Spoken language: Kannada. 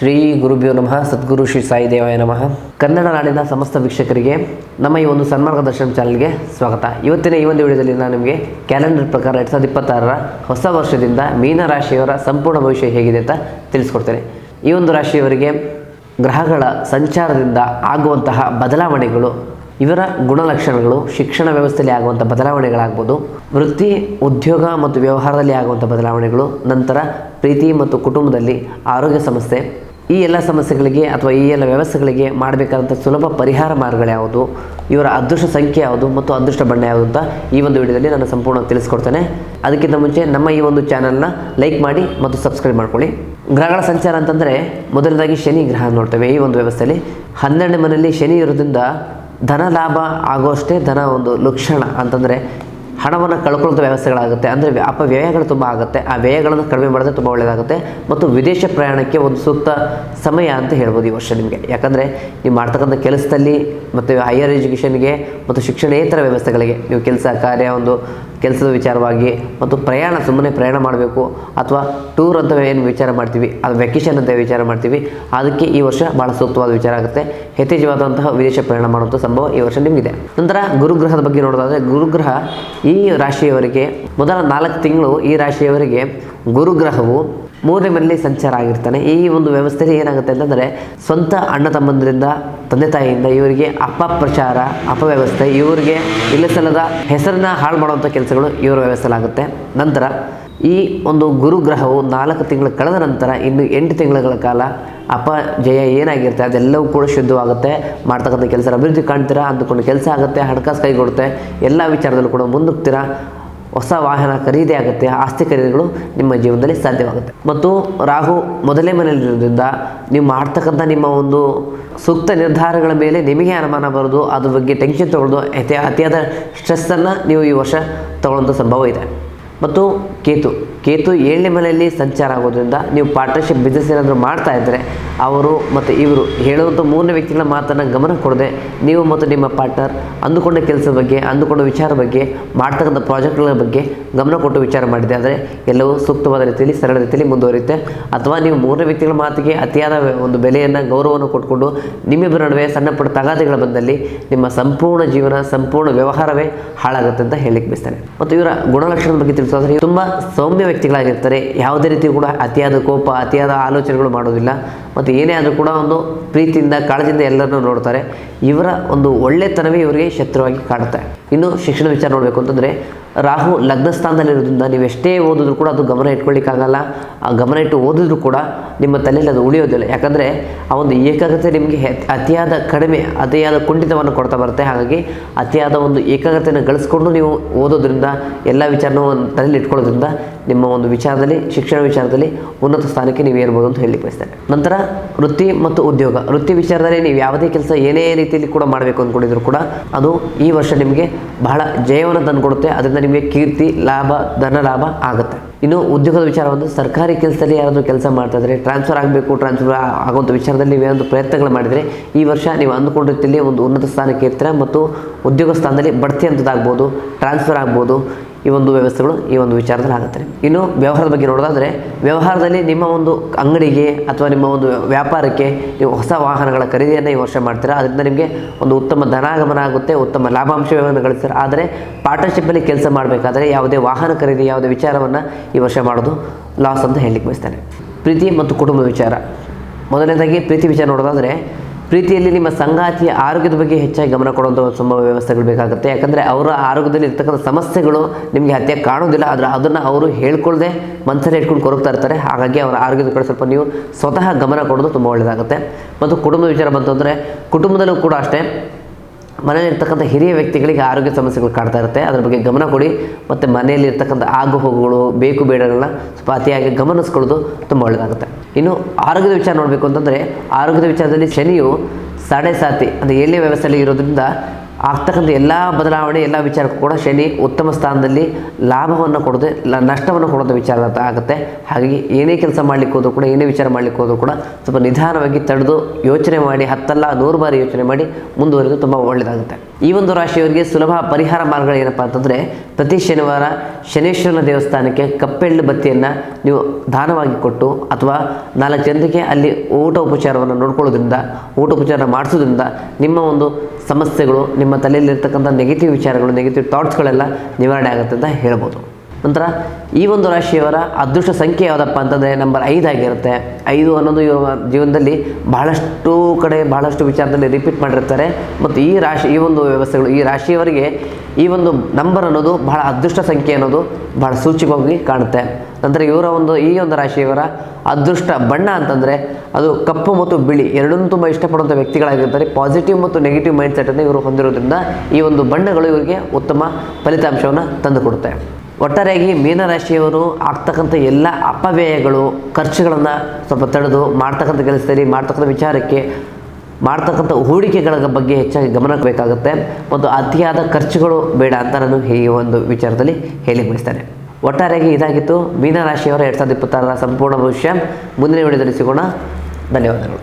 ಶ್ರೀ ಗುರುಭ್ಯೋ ನಮಃ. ಸದ್ಗುರು ಶ್ರೀ ಸಾಯಿ ದೇವಾಯ ನಮಃ. ಕನ್ನಡ ನಾಡಿನ ಸಮಸ್ತ ವೀಕ್ಷಕರಿಗೆ ನಮ್ಮ ಈ ಒಂದು ಸನ್ಮಾರ್ಗ ದರ್ಶನ ಚಾನಲ್ಗೆ ಸ್ವಾಗತ. ಇವತ್ತಿನ ಈ ಒಂದು ವಿಡಿಯೋದಲ್ಲಿ ನಾನು ನಿಮಗೆ ಕ್ಯಾಲೆಂಡರ್ ಪ್ರಕಾರ 2026ರ ಹೊಸ ವರ್ಷದಿಂದ ಮೀನ ರಾಶಿಯವರ ಸಂಪೂರ್ಣ ಭವಿಷ್ಯ ಹೇಗಿದೆ ಅಂತ ತಿಳಿಸ್ಕೊಡ್ತೇನೆ. ಈ ಒಂದು ರಾಶಿಯವರಿಗೆ ಗ್ರಹಗಳ ಸಂಚಾರದಿಂದ ಆಗುವಂತಹ ಬದಲಾವಣೆಗಳು, ಇವರ ಗುಣಲಕ್ಷಣಗಳು, ಶಿಕ್ಷಣ ವ್ಯವಸ್ಥೆಯಲ್ಲಿ ಆಗುವಂಥ ಬದಲಾವಣೆಗಳಾಗ್ಬೋದು, ವೃತ್ತಿ ಉದ್ಯೋಗ ಮತ್ತು ವ್ಯವಹಾರದಲ್ಲಿ ಆಗುವಂಥ ಬದಲಾವಣೆಗಳು, ನಂತರ ಪ್ರೀತಿ ಮತ್ತು ಕುಟುಂಬದಲ್ಲಿ ಆರೋಗ್ಯ ಸಮಸ್ಯೆ, ಈ ಎಲ್ಲ ಸಮಸ್ಯೆಗಳಿಗೆ ಅಥವಾ ಈ ಎಲ್ಲ ವ್ಯವಸ್ಥೆಗಳಿಗೆ ಮಾಡಬೇಕಾದಂಥ ಸುಲಭ ಪರಿಹಾರ ಮಾರ್ಗಗಳು ಯಾವುದು, ಇವರ ಅದೃಷ್ಟ ಸಂಖ್ಯೆ ಯಾವುದು ಮತ್ತು ಅದೃಷ್ಟ ಬಣ್ಣ ಯಾವುದು ಅಂತ ಈ ಒಂದು ವಿಡಿಯೋದಲ್ಲಿ ನಾನು ಸಂಪೂರ್ಣ ತಿಳಿಸ್ಕೊಡ್ತೇನೆ. ಅದಕ್ಕಿಂತ ಮುಂಚೆ ನಮ್ಮ ಈ ಒಂದು ಚಾನಲ್ನ ಲೈಕ್ ಮಾಡಿ ಮತ್ತು ಸಬ್ಸ್ಕ್ರೈಬ್ ಮಾಡ್ಕೊಳ್ಳಿ. ಗ್ರಹಗಳ ಸಂಚಾರ ಅಂತಂದರೆ ಮೊದಲನೇದಾಗಿ ಶನಿ ಗ್ರಹ ನೋಡ್ತೇವೆ. ಈ ಒಂದು ವ್ಯವಸ್ಥೆಯಲ್ಲಿ 12ನೇ ಮನೆಯಲ್ಲಿ ಶನಿ ಇರೋದ್ರಿಂದ ಧನ ಲಾಭ ಆಗುವಷ್ಟೇ ಧನ ಒಂದು ಲಕ್ಷಣ ಅಂತಂದರೆ ಹಣವನ್ನು ಕಳ್ಕೊಳ್ಳೋ ವ್ಯವಸ್ಥೆಗಳಾಗುತ್ತೆ. ಅಂದರೆ ಅಪವ್ಯಯಗಳು ತುಂಬ ಆಗುತ್ತೆ. ಆ ವ್ಯಯಗಳನ್ನು ಕಡಿಮೆ ಮಾಡಿದ್ರೆ ತುಂಬ ಒಳ್ಳೆಯದಾಗುತ್ತೆ. ಮತ್ತು ವಿದೇಶ ಪ್ರಯಾಣಕ್ಕೆ ಒಂದು ಸೂಕ್ತ ಸಮಯ ಅಂತ ಹೇಳ್ಬೋದು ಈ ವರ್ಷ ನಿಮಗೆ. ಯಾಕಂದರೆ ನೀವು ಮಾಡ್ತಕ್ಕಂಥ ಕೆಲಸದಲ್ಲಿ ಮತ್ತು ಹೈಯರ್ ಎಜುಕೇಷನ್ಗೆ ಮತ್ತು ಶಿಕ್ಷಣೇತರ ವ್ಯವಸ್ಥೆಗಳಿಗೆ, ನೀವು ಕೆಲಸ ಕಾರ್ಯ ಒಂದು ಕೆಲಸದ ವಿಚಾರವಾಗಿ ಮತ್ತು ಪ್ರಯಾಣ, ಸುಮ್ಮನೆ ಪ್ರಯಾಣ ಮಾಡಬೇಕು ಅಥವಾ ಟೂರ್ ಅಂತ ಏನು ವಿಚಾರ ಮಾಡ್ತೀವಿ, ಅದು ವೆಕೇಷನ್ ಅಂತ ವಿಚಾರ ಮಾಡ್ತೀವಿ, ಅದಕ್ಕೆ ಈ ವರ್ಷ ಭಾಳ ಸೂಕ್ತವಾದ ವಿಚಾರ ಆಗುತ್ತೆ. ಯಥೇಚ್ಛವಾದಂತಹ ವಿದೇಶ ಪ್ರಯಾಣ ಮಾಡುವಂಥ ಸಂಭವ ಈ ವರ್ಷ ನಿಮಗಿದೆ. ನಂತರ ಗುರುಗ್ರಹದ ಬಗ್ಗೆ ನೋಡೋದಾದರೆ, ಗುರುಗ್ರಹ ಈ ರಾಶಿಯವರಿಗೆ ಮೊದಲ 4 ತಿಂಗಳು ಈ ರಾಶಿಯವರಿಗೆ ಗುರುಗ್ರಹವು 3ನೇ ಮನೆಯಲ್ಲಿ ಸಂಚಾರ ಆಗಿರ್ತಾನೆ. ಈ ಒಂದು ವ್ಯವಸ್ಥೆಯಲ್ಲಿ ಏನಾಗುತ್ತೆ ಅಂತಂದರೆ, ಸ್ವಂತ ಅಣ್ಣ ತಮ್ಮಂದರಿಂದ, ತಂದೆ ತಾಯಿಯಿಂದ ಇವರಿಗೆ ಅಪಪ್ರಚಾರ, ಅಪವ್ಯವಸ್ಥೆ, ಇವರಿಗೆ ಇಲ್ಲಸಲ್ಲದ ಹೆಸರನ್ನ ಹಾಳು ಮಾಡುವಂಥ ಕೆಲಸಗಳು ಇವರ ವ್ಯವಸ್ಥೆಲಾಗುತ್ತೆ. ನಂತರ ಈ ಒಂದು ಗುರುಗ್ರಹವು 4 ತಿಂಗಳು ಕಳೆದ ನಂತರ ಇನ್ನು 8 ತಿಂಗಳ ಕಾಲ ಅಪಜಯ ಏನಾಗಿರುತ್ತೆ ಅದೆಲ್ಲವೂ ಕೂಡ ಶುದ್ಧವಾಗುತ್ತೆ. ಮಾಡ್ತಕ್ಕಂಥ ಕೆಲಸ ಅಭಿವೃದ್ಧಿ ಕಾಣ್ತೀರಾ, ಅಂದುಕೊಂಡು ಕೆಲಸ ಆಗುತ್ತೆ, ಹಣಕಾಸು ಕೈಗೊಡುತ್ತೆ, ಎಲ್ಲ ವಿಚಾರದಲ್ಲೂ ಕೂಡ ಮುಂದೋಗ್ತೀರಾ, ಹೊಸ ವಾಹನ ಖರೀದಿ ಆಗುತ್ತೆ, ಆಸ್ತಿ ಖರೀದಿಗಳು ನಿಮ್ಮ ಜೀವನದಲ್ಲಿ ಸಾಧ್ಯವಾಗುತ್ತೆ. ಮತ್ತು ರಾಹು ಮೊದಲೇ ಮನೆಯಲ್ಲಿರೋದ್ರಿಂದ ನೀವು ಮಾಡ್ತಕ್ಕಂಥ ನಿಮ್ಮ ಒಂದು ಸೂಕ್ತ ನಿರ್ಧಾರಗಳ ಮೇಲೆ ನಿಮಗೆ ಅನುಮಾನ ಬರೋದು, ಅದ್ರ ಬಗ್ಗೆ ಟೆನ್ಷನ್ ತೊಗೊಳ್ಳೋದು, ಅತಿಯಾದ ಸ್ಟ್ರೆಸ್ಸನ್ನು ನೀವು ಈ ವರ್ಷ ತಗೊಳ್ಳೋಂಥ ಸಂಭವ ಇದೆ. ಮತ್ತು ಕೇತು 7ನೇ ಮನೆಯಲ್ಲಿ ಸಂಚಾರ ಆಗೋದ್ರಿಂದ ನೀವು ಪಾರ್ಟ್ನರ್ಶಿಪ್ ಬಿಸ್ನೆಸ್ ಏನಾದರೂ ಮಾಡ್ತಾ ಇದ್ದರೆ ಅವರು ಮತ್ತು ಇವರು ಹೇಳುವಂಥ 3ನೇ ವ್ಯಕ್ತಿಗಳ ಮಾತನ್ನು ಗಮನ ಕೊಡದೆ ನೀವು ಮತ್ತು ನಿಮ್ಮ ಪಾರ್ಟ್ನರ್ ಅಂದುಕೊಂಡ ಕೆಲಸದ ಬಗ್ಗೆ, ಅಂದುಕೊಂಡ ವಿಚಾರ ಬಗ್ಗೆ, ಮಾಡ್ತಕ್ಕಂಥ ಪ್ರಾಜೆಕ್ಟ್ಗಳ ಬಗ್ಗೆ ಗಮನ ಕೊಟ್ಟು ವಿಚಾರ ಮಾಡಿದೆ ಆದರೆ ಎಲ್ಲವೂ ಸೂಕ್ತವಾದ ರೀತಿಯಲ್ಲಿ, ಸರಳ ರೀತಿಯಲ್ಲಿ ಮುಂದುವರಿಯುತ್ತೆ. ಅಥವಾ ನೀವು 3ನೇ ವ್ಯಕ್ತಿಗಳ ಮಾತಿಗೆ ಅತಿಯಾದ ಒಂದು ಬೆಲೆಯನ್ನು, ಗೌರವವನ್ನು ಕೊಟ್ಕೊಂಡು ನಿಮ್ಮಿಬ್ಬರ ನಡುವೆ ಸಣ್ಣ ಪುಟ್ಟ ತಗಾದೆಗಳ ಬಂದಲ್ಲಿ ನಿಮ್ಮ ಸಂಪೂರ್ಣ ಜೀವನ, ಸಂಪೂರ್ಣ ವ್ಯವಹಾರವೇ ಹಾಳಾಗುತ್ತೆ ಅಂತ ಹೇಳಲಿಕ್ಕೆ ಬಯಸ್ತಾರೆ. ಮತ್ತು ಇವರ ಗುಣಲಕ್ಷಣದ ಬಗ್ಗೆ ತಿಳಿಸೋದ್ರೆ, ತುಂಬ ಸೌಮ್ಯ ವ್ಯಕ್ತಿಗಳಾಗಿರ್ತಾರೆ. ಯಾವುದೇ ರೀತಿ ಕೂಡ ಅತಿಯಾದ ಕೋಪ, ಅತಿಯಾದ ಆಲೋಚನೆಗಳು ಮಾಡೋದಿಲ್ಲ. ಮತ್ತು ಏನೇ ಆದರೂ ಕೂಡ ಒಂದು ಪ್ರೀತಿಯಿಂದ, ಕಾಳಜಿಯಿಂದ ಎಲ್ಲರನ್ನೂ ನೋಡ್ತಾರೆ. ಇವರ ಒಂದು ಒಳ್ಳೆತನವೇ ಇವರಿಗೆ ಶತ್ರುವಾಗಿ ಕಾಡುತ್ತೆ. ಇನ್ನು ಶಿಕ್ಷಣ ವಿಚಾರ ನೋಡಬೇಕು ಅಂತಂದರೆ, ರಾಹು ಲಗ್ನ ಸ್ಥಾನದಲ್ಲಿರೋದ್ರಿಂದ ನೀವು ಎಷ್ಟೇ ಓದಿದ್ರು ಕೂಡ ಅದು ಗಮನ ಇಟ್ಕೊಳ್ಳಿಕ್ಕಾಗಲ್ಲ. ಆ ಗಮನ ಇಟ್ಟು ಓದಿದ್ರು ಕೂಡ ನಿಮ್ಮ ತಲೆಯಲ್ಲಿ ಅದು ಉಳಿಯೋದಿಲ್ಲ. ಯಾಕಂದರೆ ಆ ಒಂದು ಏಕಾಗ್ರತೆ ನಿಮಗೆ ಅತಿಯಾದ ಕುಂಠಿತವನ್ನು ಕೊಡ್ತಾ ಬರುತ್ತೆ. ಹಾಗಾಗಿ ಅತಿಯಾದ ಒಂದು ಏಕಾಗ್ರತೆಯನ್ನು ಗಳಿಸ್ಕೊಂಡು ನೀವು ಓದೋದ್ರಿಂದ, ಎಲ್ಲ ವಿಚಾರನೂ ತಲೆಯಲ್ಲಿ ಇಟ್ಕೊಳ್ಳೋದ್ರಿಂದ ನಿಮ್ಮ ಒಂದು ವಿಚಾರದಲ್ಲಿ, ಶಿಕ್ಷಣ ವಿಚಾರದಲ್ಲಿ ಉನ್ನತ ಸ್ಥಾನಕ್ಕೆ ನೀವು ಏರ್ಬೋದು ಅಂತ ಹೇಳಿ ಬಯಸ್ತೇನೆ. ನಂತರ ವೃತ್ತಿ ಮತ್ತು ಉದ್ಯೋಗ. ವೃತ್ತಿ ವಿಚಾರದಲ್ಲಿ ನೀವು ಯಾವುದೇ ಕೆಲಸ ಏನೇ ರೀತಿಯಲ್ಲಿ ಕೂಡ ಮಾಡಬೇಕು ಅಂದ್ಕೊಂಡಿದ್ರು ಕೂಡ ಅದು ಈ ವರ್ಷ ನಿಮಗೆ ಬಹಳ ಜಯವನ್ನು ತಂದುಕೊಡುತ್ತೆ. ಅದರಿಂದ ನಿಮಗೆ ಕೀರ್ತಿ, ಲಾಭ, ಧನ ಲಾಭ ಆಗುತ್ತೆ. ಇನ್ನು ಉದ್ಯೋಗದ ವಿಚಾರ ಒಂದು, ಸರ್ಕಾರಿ ಕೆಲಸದಲ್ಲಿ ಯಾರಾದರೂ ಕೆಲಸ ಮಾಡ್ತಾ ಇದ್ದರೆ ಟ್ರಾನ್ಸ್ಫರ್ ಆಗುವಂಥ ವಿಚಾರದಲ್ಲಿ ನೀವೇನಾದರೂ ಪ್ರಯತ್ನಗಳು ಮಾಡಿದರೆ ಈ ವರ್ಷ ನೀವು ಅಂದುಕೊಂಡ ರೀತಿಯಲ್ಲಿ ಒಂದು ಉನ್ನತ ಸ್ಥಾನಕ್ಕೆ ಇರ್ತೀರ. ಮತ್ತು ಉದ್ಯೋಗ ಸ್ಥಾನದಲ್ಲಿ ಬಡ್ತಿ ಅಂತದಾಗ್ಬೋದು, ಟ್ರಾನ್ಸ್ಫರ್ ಆಗ್ಬೋದು, ಈ ಒಂದು ವ್ಯವಸ್ಥೆಗಳು ಈ ಒಂದು ವಿಚಾರದಲ್ಲಿ ಆಗುತ್ತೆ. ಇನ್ನು ವ್ಯವಹಾರದ ಬಗ್ಗೆ ನೋಡೋದಾದರೆ, ವ್ಯವಹಾರದಲ್ಲಿ ನಿಮ್ಮ ಒಂದು ಅಂಗಡಿಗೆ ಅಥವಾ ನಿಮ್ಮ ಒಂದು ವ್ಯಾಪಾರಕ್ಕೆ ನೀವು ಹೊಸ ವಾಹನಗಳ ಖರೀದಿಯನ್ನು ಈ ವರ್ಷ ಮಾಡ್ತೀರಾ. ಅದರಿಂದ ನಿಮಗೆ ಒಂದು ಉತ್ತಮ ಧನಾಗಮನ ಆಗುತ್ತೆ, ಉತ್ತಮ ಲಾಭಾಂಶವನ್ನು ಗಳಿಸ್ತಾರೆ. ಆದರೆ ಪಾರ್ಟ್ನರ್ಶಿಪ್ಪಲ್ಲಿ ಕೆಲಸ ಮಾಡಬೇಕಾದ್ರೆ ಯಾವುದೇ ವಾಹನ ಖರೀದಿ, ಯಾವುದೇ ವಿಚಾರವನ್ನು ಈ ವರ್ಷ ಮಾಡೋದು ಲಾಸ್ ಅಂತ ಹೇಳಲಿಕ್ಕೆ ಬಯಸ್ತಾನೆ. ಪ್ರೀತಿ ಮತ್ತು ಕುಟುಂಬದ ವಿಚಾರ. ಮೊದಲನೇದಾಗಿ ಪ್ರೀತಿ ವಿಚಾರ ನೋಡೋದಾದರೆ, ಪ್ರೀತಿಯಲ್ಲಿ ನಿಮ್ಮ ಸಂಗಾತಿಯ ಆರೋಗ್ಯದ ಬಗ್ಗೆ ಹೆಚ್ಚಾಗಿ ಗಮನ ಕೊಡುವಂಥ ಸಂಭವ ವ್ಯವಸ್ಥೆಗಳು ಬೇಕಾಗುತ್ತೆ. ಯಾಕಂದರೆ ಅವರ ಆರೋಗ್ಯದಲ್ಲಿ ಇರ್ತಕ್ಕಂಥ ಸಮಸ್ಯೆಗಳು ನಿಮಗೆ ಹತ್ಯೆ ಕಾಣೋದಿಲ್ಲ, ಆದರೆ ಅದನ್ನು ಅವರು ಹೇಳ್ಕೊಳ್ಳದೆ ಮನಸ್ಸಲ್ಲಿ ಇಟ್ಕೊಂಡು ಕೊರಗ್ತಾ ಇರ್ತಾರೆ. ಹಾಗಾಗಿ ಅವರ ಆರೋಗ್ಯದ ಕಡೆ ಸ್ವಲ್ಪ ನೀವು ಸ್ವತಃ ಗಮನ ಕೊಡೋದು ತುಂಬ ಒಳ್ಳೆಯದಾಗುತ್ತೆ. ಮತ್ತು ಕುಟುಂಬದ ವಿಚಾರ ಬಂತು ಅಂದರೆ, ಕುಟುಂಬದಲ್ಲೂ ಕೂಡ ಅಷ್ಟೇ ಮನೆಯಲ್ಲಿರ್ತಕ್ಕಂಥ ಹಿರಿಯ ವ್ಯಕ್ತಿಗಳಿಗೆ ಆರೋಗ್ಯ ಸಮಸ್ಯೆಗಳು ಕಾಡ್ತಾ ಇರುತ್ತೆ. ಅದ್ರ ಬಗ್ಗೆ ಗಮನ ಕೊಡಿ. ಮತ್ತು ಮನೆಯಲ್ಲಿ ಇರ್ತಕ್ಕಂಥ ಆಗು ಹೋಗುಗಳು, ಬೇಕು ಬೇಡಗಳನ್ನ ಸ್ವಲ್ಪ ಅತಿಯಾಗಿ ಗಮನಿಸ್ಕೊಳ್ಳೋದು ತುಂಬ ಒಳ್ಳೆಯದಾಗುತ್ತೆ. ಇನ್ನು ಆರೋಗ್ಯದ ವಿಚಾರ ನೋಡಬೇಕು ಅಂತಂದರೆ, ಆರೋಗ್ಯದ ವಿಚಾರದಲ್ಲಿ ಶನಿಯು 7.5 ಅಂದರೆ 7ನೇ ವ್ಯವಸ್ಥೆಯಲ್ಲಿ ಇರೋದ್ರಿಂದ ಆಗ್ತಕ್ಕಂಥ ಎಲ್ಲ ಬದಲಾವಣೆ, ಎಲ್ಲ ವಿಚಾರಕ್ಕೂ ಕೂಡ ಶನಿ ಉತ್ತಮ ಸ್ಥಾನದಲ್ಲಿ ಲಾಭವನ್ನು ಕೊಡೋದು, ನಷ್ಟವನ್ನು ಕೊಡೋದು ವಿಚಾರ ಆಗುತ್ತೆ. ಹಾಗಾಗಿ ಏನೇ ಕೆಲಸ ಮಾಡಲಿಕ್ಕೆ ಹೋದರೂ ಕೂಡ, ಏನೇ ವಿಚಾರ ಮಾಡಲಿಕ್ಕೆ ಹೋದರೂ ಕೂಡ ಸ್ವಲ್ಪ ನಿಧಾನವಾಗಿ ತಡೆದು ಯೋಚನೆ ಮಾಡಿ, 10 ಅಲ್ಲ 100 ಬಾರಿ ಯೋಚನೆ ಮಾಡಿ ಮುಂದುವರಿದು ತುಂಬ ಒಳ್ಳೆಯದಾಗುತ್ತೆ. ಈ ಒಂದು ರಾಶಿಯವರಿಗೆ ಸುಲಭ ಪರಿಹಾರ ಮಾರ್ಗಗಳು ಏನಪ್ಪ ಅಂತಂದರೆ, ಪ್ರತಿ ಶನಿವಾರ ಶನೇಶ್ವರನ ದೇವಸ್ಥಾನಕ್ಕೆ ಕಪ್ಪೆಳ್ಳು ಬತ್ತಿಯನ್ನು ನೀವು ದಾನವಾಗಿ ಕೊಟ್ಟು ಅಥವಾ 4 ಜನರಿಗೆ ಅಲ್ಲಿ ಊಟೋಪಚಾರವನ್ನು ನೋಡ್ಕೊಳ್ಳೋದ್ರಿಂದ, ಊಟೋಪಚಾರ ಮಾಡಿಸೋದ್ರಿಂದ ನಿಮ್ಮ ಒಂದು ಸಮಸ್ಯೆಗಳು, ನಿಮ್ಮ ತಲೆಯಲ್ಲಿರ್ತಕ್ಕಂಥ ನೆಗೆಟಿವ್ ವಿಚಾರಗಳು, ನೆಗೆಟಿವ್ ಥಾಟ್ಸ್ಗಳೆಲ್ಲ ನಿವಾರಣೆ ಆಗುತ್ತೆ ಅಂತ ಹೇಳ್ಬೋದು. ನಂತರ ಈ ಒಂದು ರಾಶಿಯವರ ಅದೃಷ್ಟ ಸಂಖ್ಯೆ ಯಾವುದಪ್ಪ ಅಂತಂದರೆ ನಂಬರ್ 5 ಆಗಿರುತ್ತೆ. 5 ಅನ್ನೋದು ಇವ್ರ ಜೀವನದಲ್ಲಿ ಬಹಳಷ್ಟು ಕಡೆ ಬಹಳಷ್ಟು ವಿಚಾರದಲ್ಲಿ ರಿಪೀಟ್ ಮಾಡಿರ್ತಾರೆ. ಮತ್ತು ಈ ಒಂದು ವ್ಯವಸ್ಥೆಗಳು, ಈ ರಾಶಿಯವರಿಗೆ ಈ ಒಂದು ನಂಬರ್ ಅನ್ನೋದು ಬಹಳ ಅದೃಷ್ಟ ಸಂಖ್ಯೆ ಅನ್ನೋದು ಬಹಳ ಸೂಚ್ಯವಾಗಿ ಕಾಣುತ್ತೆ. ನಂತರ ಈ ಒಂದು ರಾಶಿಯವರ ಅದೃಷ್ಟ ಬಣ್ಣ ಅಂತಂದರೆ ಅದು ಕಪ್ಪು ಮತ್ತು ಬಿಳಿ ಎರಡನ್ನೂ ತುಂಬ ಇಷ್ಟಪಡುವಂಥ ವ್ಯಕ್ತಿಗಳಾಗಿರ್ತಾರೆ. ಪಾಸಿಟಿವ್ ಮತ್ತು ನೆಗೆಟಿವ್ ಮೈಂಡ್ ಸೆಟನ್ನು ಇವರು ಹೊಂದಿರೋದ್ರಿಂದ ಈ ಒಂದು ಬಣ್ಣಗಳು ಇವರಿಗೆ ಉತ್ತಮ ಫಲಿತಾಂಶವನ್ನು ತಂದುಕೊಡುತ್ತೆ. ಒಟ್ಟಾರೆಯಾಗಿ ಮೀನರಾಶಿಯವರು ಆಗ್ತಕ್ಕಂಥ ಎಲ್ಲ ಅಪವ್ಯಯಗಳು, ಖರ್ಚುಗಳನ್ನು ಸ್ವಲ್ಪ ತಡೆದು ಮಾಡ್ತಕ್ಕಂಥ ಕೆಲಸದಲ್ಲಿ, ಮಾಡ್ತಕ್ಕಂಥ ವಿಚಾರಕ್ಕೆ, ಮಾಡ್ತಕ್ಕಂಥ ಹೂಡಿಕೆಗಳ ಬಗ್ಗೆ ಹೆಚ್ಚಾಗಿ ಗಮನ ಬೇಕಾಗುತ್ತೆ. ಮತ್ತು ಅತಿಯಾದ ಖರ್ಚುಗಳು ಬೇಡ ಅಂತ ನಾನು ಈ ಒಂದು ವಿಚಾರದಲ್ಲಿ ಹೇಳಿ ಬಯಸ್ತೇನೆ. ಒಟ್ಟಾರೆಯಾಗಿ ಇದಾಗಿತ್ತು ಮೀನರಾಶಿಯವರ 2026 ಸಂಪೂರ್ಣ ಭವಿಷ್ಯ. ಮುಂದಿನ ವಿಡಿಯೋದಲ್ಲಿ ಸಿಗೋಣ. ಧನ್ಯವಾದಗಳು.